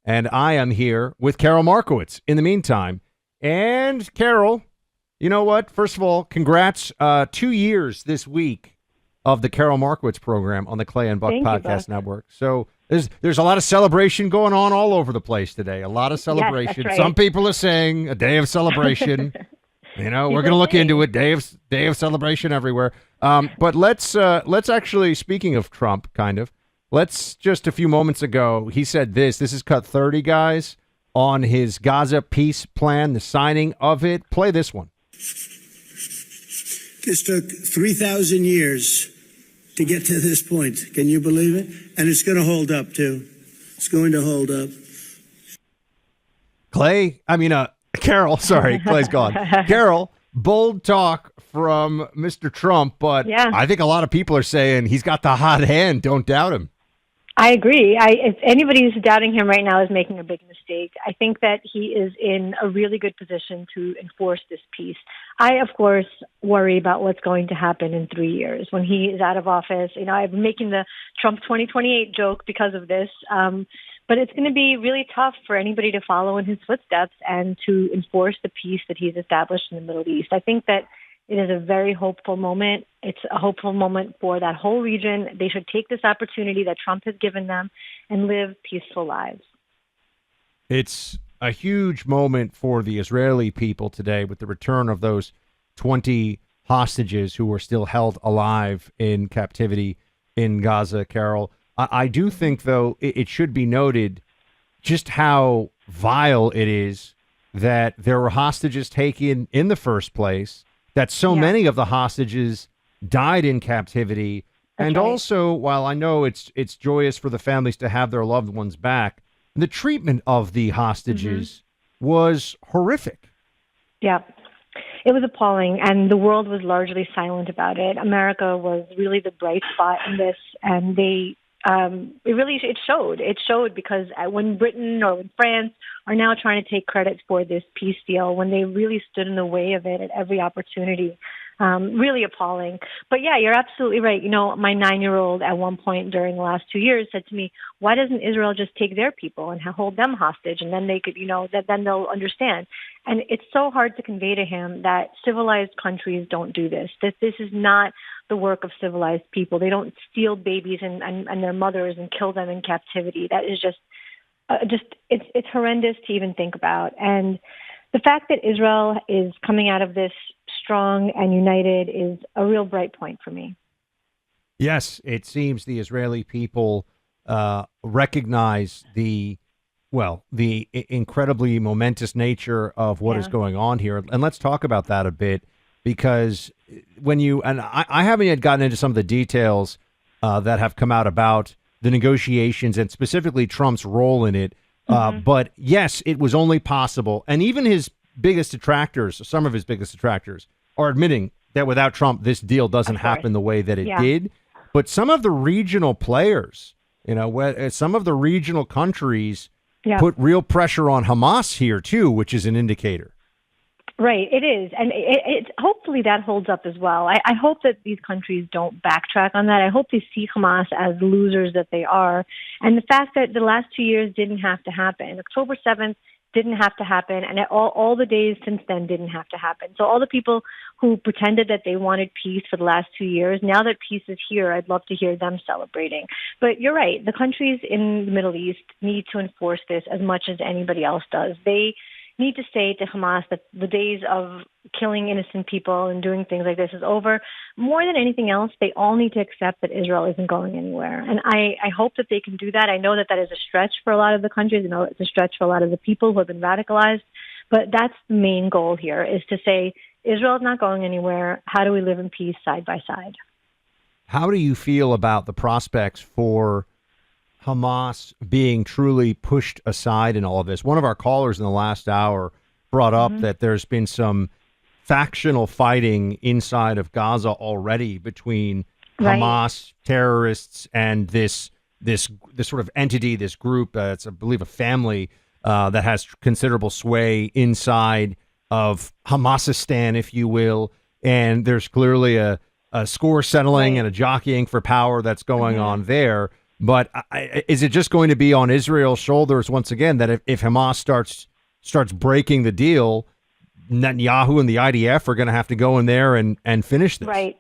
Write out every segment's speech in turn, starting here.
And I am here with Karol Markowicz in the meantime. And Karol, you know what? First of all, congrats. 2 years this week of the Karol Markowicz program on the Clay and Buck Podcast Network. So there's a lot of celebration going on all over the place today. A lot of celebration. Yes, that's right. Some people are saying a day of celebration. We're going to look into it. Day of celebration everywhere. But let's actually, speaking of Trump, let's just a few moments ago, he said this. This is cut 30, guys, on his Gaza peace plan, the signing of it. Play this one. This took 3,000 years to get to this point. Can you believe it? And it's going to hold up, too. It's going to hold up. Karol, sorry, Clay's gone. Karol, bold talk from Mr. Trump, but yeah. I think a lot of people are saying he's got the hot hand. Don't doubt him. I agree. If anybody who's doubting him right now is making a big mistake. I think that he is in a really good position to enforce this peace. I, of course, worry about what's going to happen in 3 years when he is out of office. I've been making the Trump 2028 joke because of this. But it's going to be really tough for anybody to follow in his footsteps and to enforce the peace that he's established in the Middle East. I think that it is a very hopeful moment. It's a hopeful moment for that whole region. They should take this opportunity that Trump has given them and live peaceful lives. It's a huge moment for the Israeli people today with the return of those 20 hostages who were still held alive in captivity in Gaza, Karol. I do think, though, it should be noted just how vile it is that there were hostages taken in the first place, that so many of the hostages died in captivity. That's and right. Also, while I know it's joyous for the families to have their loved ones back, the treatment of the hostages was horrific. Yeah. It was appalling, and the world was largely silent about it. America was really the bright spot in this, and it showed. It showed because when Britain or when France are now trying to take credit for this peace deal, when they really stood in the way of it at every opportunity, really appalling. But yeah, you're absolutely right. My 9-year-old at one point during the last 2 years said to me, why doesn't Israel just take their people and hold them hostage? And then they could, then they'll understand. And it's so hard to convey to him that civilized countries don't do this. That this is not the work of civilized people. They don't steal babies and their mothers and kill them in captivity. That is it's horrendous to even think about. And the fact that Israel is coming out of this strong and united is a real bright point for me. Yes, it seems the Israeli people recognize the incredibly momentous nature of what is going on here. And let's talk about that a bit, because I haven't yet gotten into some of the details that have come out about the negotiations and specifically Trump's role in it. But yes, it was only possible. And even his biggest detractors, some of his biggest detractors, are admitting that without Trump, this deal doesn't happen the way that it did. But some of the regional players, some of the regional countries put real pressure on Hamas here, too, which is an indicator. Right, it is. And it hopefully that holds up as well. I hope that these countries don't backtrack on that. I hope they see Hamas as losers that they are. And the fact that the last 2 years didn't have to happen. October 7th didn't have to happen. And all the days since then didn't have to happen. So all the people who pretended that they wanted peace for the last 2 years, now that peace is here, I'd love to hear them celebrating. But you're right. The countries in the Middle East need to enforce this as much as anybody else does. They need to say to Hamas that the days of killing innocent people and doing things like this is over. More than anything else, they all need to accept that Israel isn't going anywhere. And I hope that they can do that. I know that is a stretch for a lot of the countries. I know it's a stretch for a lot of the people who have been radicalized. But that's the main goal here, is to say Israel is not going anywhere. How do we live in peace side by side? How do you feel about the prospects for Hamas being truly pushed aside in all of this? One of our callers in the last hour brought up that there's been some factional fighting inside of Gaza already between Hamas terrorists and this sort of entity, this group. It's, I believe, a family that has considerable sway inside of Hamasistan, if you will. And there's clearly a score settling and a jockeying for power that's going on there. But is it just going to be on Israel's shoulders once again that if Hamas starts breaking the deal, Netanyahu and the IDF are going to have to go in there and finish this? Right.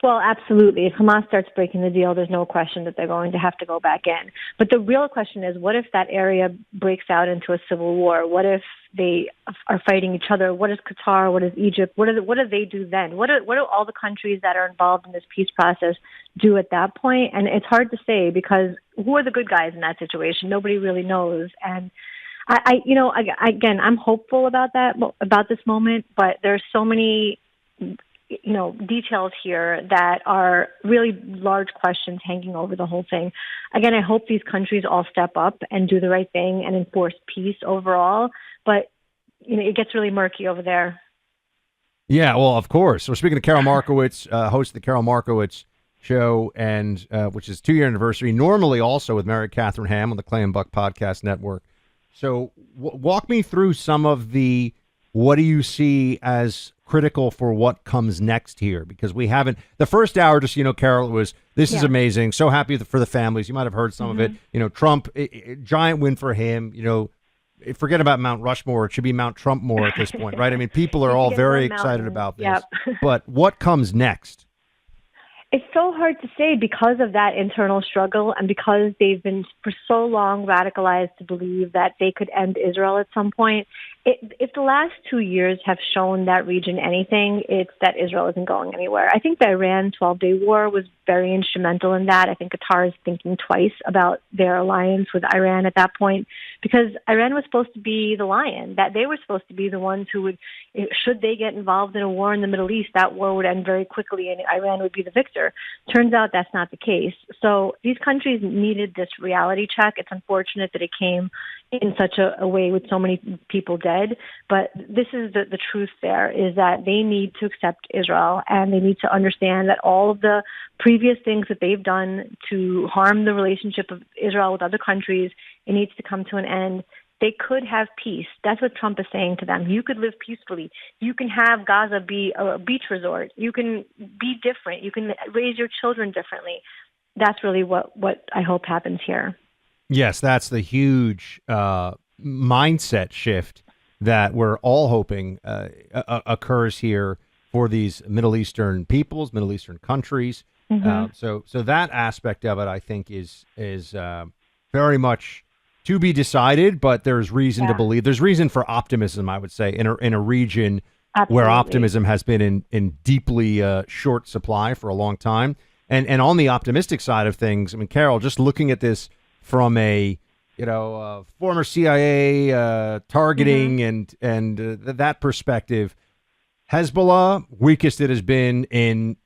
Well, absolutely. If Hamas starts breaking the deal, there's no question that they're going to have to go back in. But the real question is, what if that area breaks out into a civil war? What if they are fighting each other? What is Qatar? What is Egypt? What do they do then? What do all the countries that are involved in this peace process do at that point? And it's hard to say, because who are the good guys in that situation? Nobody really knows. And again, I'm hopeful about this moment, but there's so many details here that are really large questions hanging over the whole thing. Again, I hope these countries all step up and do the right thing and enforce peace overall. But, it gets really murky over there. Yeah, well, of course. We're speaking to Karol Markowicz, host of the Karol Markowicz Show, and which is 2-year anniversary, normally also with Mary Catherine Ham on the Clay and Buck Podcast Network. So walk me through some of what do you see as critical for what comes next here? Because we haven't, the first hour, just, Karol, it was, this is amazing. So happy for the families. You might have heard some of it. Trump, giant win for him. Forget about Mount Rushmore. It should be Mount Trumpmore at this point, right? I mean, people are all very excited about this. Yep. But what comes next? It's so hard to say because of that internal struggle and because they've been for so long radicalized to believe that they could end Israel at some point. If the last 2 years have shown that region anything, it's that Israel isn't going anywhere. I think the Iran 12-day war was very instrumental in that. I think Qatar is thinking twice about their alliance with Iran at that point, because Iran was supposed to be the lion, that they were supposed to be the ones who would, should they get involved in a war in the Middle East, that war would end very quickly and Iran would be the victor. Turns out that's not the case. So these countries needed this reality check. It's unfortunate that it came in such a way with so many people dead. But this is the truth there, is that they need to accept Israel, and they need to understand that all of the previous things that they've done to harm the relationship of Israel with other countries, it needs to come to an end. They could have peace. That's what Trump is saying to them. You could live peacefully. You can have Gaza be a beach resort. You can be different. You can raise your children differently. That's really what I hope happens here. Yes, that's the huge mindset shift that we're all hoping occurs here for these Middle Eastern peoples, Middle Eastern countries. So that aspect of it, I think, is very much to be decided. But there's reason to believe. There's reason for optimism, I would say, in a region where optimism has been in deeply short supply for a long time. And on the optimistic side of things, I mean, Karol, just looking at this from a former CIA targeting and that perspective, Hezbollah, weakest it has been in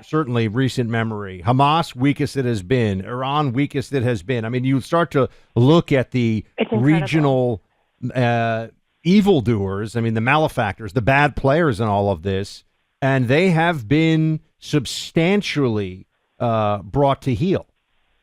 certainly recent memory. Hamas, weakest it has been. Iran, weakest it has been. I mean, you start to look at the regional evildoers, I mean, the malefactors, the bad players in all of this, and they have been substantially brought to heel.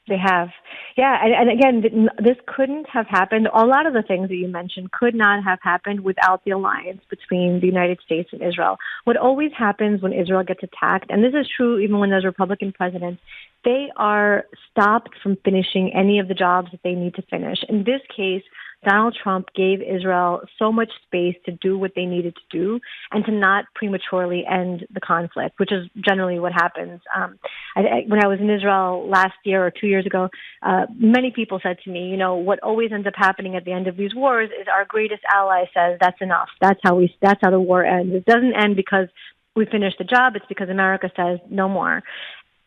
They have. Yeah, and again, this couldn't have happened. A lot of the things that you mentioned could not have happened without the alliance between the United States and Israel. What always happens when Israel gets attacked, and this is true even when there's Republican presidents, they are stopped from finishing any of the jobs that they need to finish. In this case, Donald Trump gave Israel so much space to do what they needed to do and to not prematurely end the conflict, which is generally what happens. When I was in Israel last year or 2 years ago, many people said to me, what always ends up happening at the end of these wars is our greatest ally says, that's enough. That's how the war ends. It doesn't end because we finished the job. It's because America says no more.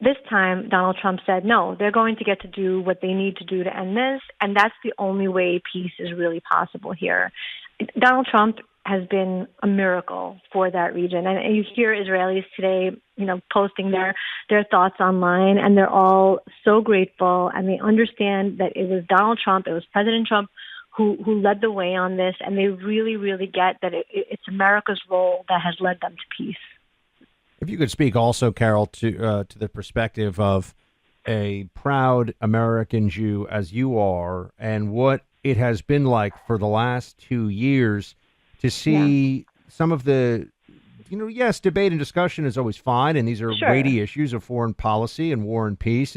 This time, Donald Trump said, no, they're going to get to do what they need to do to end this, and that's the only way peace is really possible here. Donald Trump has been a miracle for that region, and you hear Israelis today, posting their thoughts online, and they're all so grateful, and they understand that it was Donald Trump, it was President Trump who led the way on this, and they really, really get that it's America's role that has led them to peace. If you could speak also, Karol, to the perspective of a proud American Jew as you are, and what it has been like for the last 2 years to see some of the, yes, debate and discussion is always fine, and these are weighty issues of foreign policy and war and peace,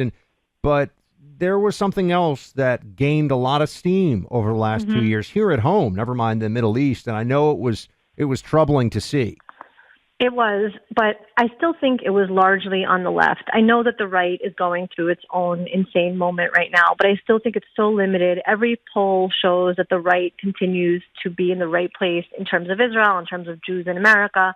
but there was something else that gained a lot of steam over the last 2 years here at home, never mind the Middle East. And I know it was troubling to see. It was, but I still think it was largely on the left. I know that the right is going through its own insane moment right now, but I still think it's so limited. Every poll shows that the right continues to be in the right place in terms of Israel, in terms of Jews in America.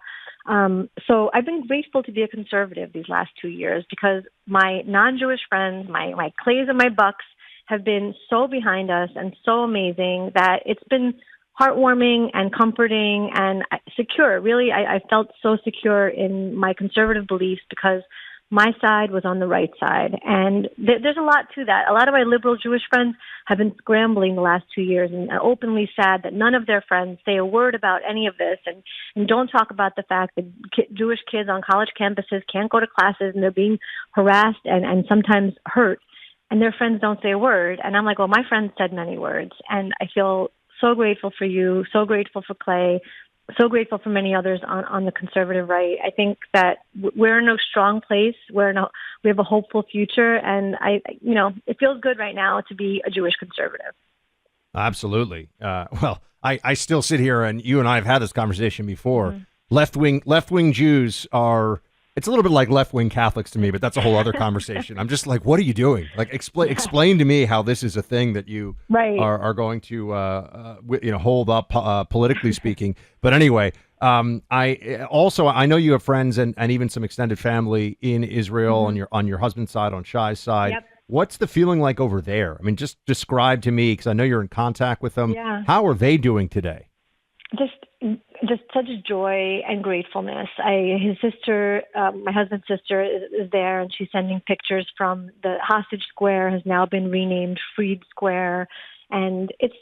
So I've been grateful to be a conservative these last 2 years because my non-Jewish friends, my Clays and my Bucks have been so behind us and so amazing that it's been heartwarming and comforting and secure. Really, I felt so secure in my conservative beliefs because my side was on the right side. And there's a lot to that. A lot of my liberal Jewish friends have been scrambling the last 2 years and are openly sad that none of their friends say a word about any of this and don't talk about the fact that Jewish kids on college campuses can't go to classes and they're being harassed and sometimes hurt. And their friends don't say a word. And I'm like, well, my friends said many words. And I feel so grateful for you, so grateful for Clay, so grateful for many others on the conservative right. I think that we're in a strong place. We have a hopeful future, and it feels good right now to be a Jewish conservative. Absolutely. Well, I still sit here, and you and I have had this conversation before. Left-wing Jews are. It's a little bit like left-wing Catholics to me, but that's a whole other conversation. I'm just like, what are you doing? Like, explain to me how this is a thing that you are going to, hold up politically speaking. But anyway, I know you have friends and even some extended family in Israel on your husband's side, on Shai's side. Yep. What's the feeling like over there? I mean, just describe to me, because I know you're in contact with them. Yeah. How are they doing today? Just such joy and gratefulness. His sister, my husband's sister, is there, and she's sending pictures from the hostage square has now been renamed Freed Square. And it's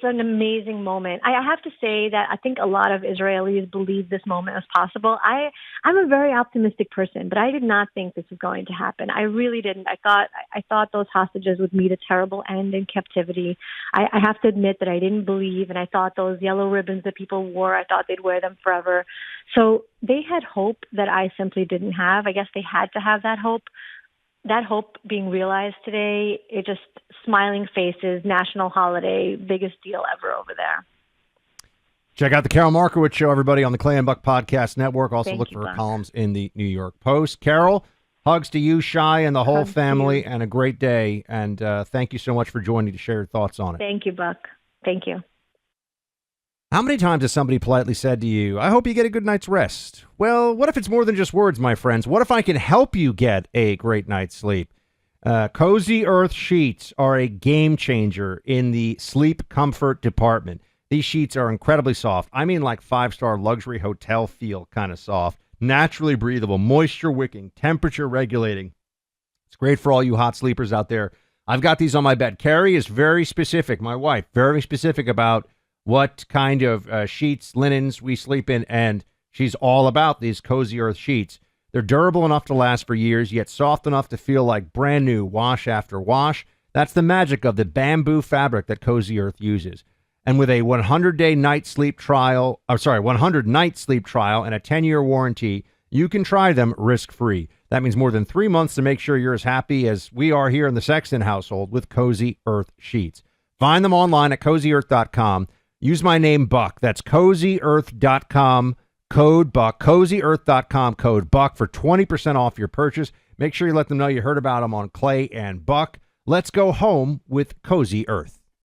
an amazing moment. I have to say that I think a lot of Israelis believe this moment was possible. I'm a very optimistic person, but I did not think this was going to happen. I really didn't. I thought those hostages would meet a terrible end in captivity. I have to admit that I didn't believe, and I thought those yellow ribbons that people wore, I thought they'd wear them forever. So they had hope that I simply didn't have. I guess they had to have that hope. That hope being realized today, it just smiling faces, national holiday, biggest deal ever over there. Check out the Karol Markowicz Show, everybody, on the Clay and Buck Podcast Network. Also look for her Buck. columns in the New York Post. Karol, hugs to you, Shai, and the whole Hugs to family, you. and a great day. And thank you so much for joining to share your thoughts on it. Thank you, Buck. Thank you. How many times has somebody politely said to you, I hope you get a good night's rest? Well, what if it's more than just words, my friends? What if I can help you get a great night's sleep? Cozy Earth sheets are a game changer in the sleep comfort department. These sheets are incredibly soft. I mean, like 5-star luxury hotel feel kind of soft, naturally breathable, moisture wicking, temperature regulating. It's great for all you hot sleepers out there. I've got these on my bed. Carrie is very specific, my wife, very specific about what kind of sheets, linens we sleep in, and she's all about these Cozy Earth sheets. They're durable enough to last for years, yet soft enough to feel like brand new wash after wash. That's the magic of the bamboo fabric that Cozy Earth uses. And with a 100-night sleep trial and a 10-year warranty, you can try them risk-free. That means more than 3 months to make sure you're as happy as we are here in the Sexton household with Cozy Earth sheets. Find them online at CozyEarth.com. Use my name, Buck. That's CozyEarth.com, code Buck. CozyEarth.com, code Buck for 20% off your purchase. Make sure you let them know you heard about them on Clay and Buck. Let's go home with Cozy Earth.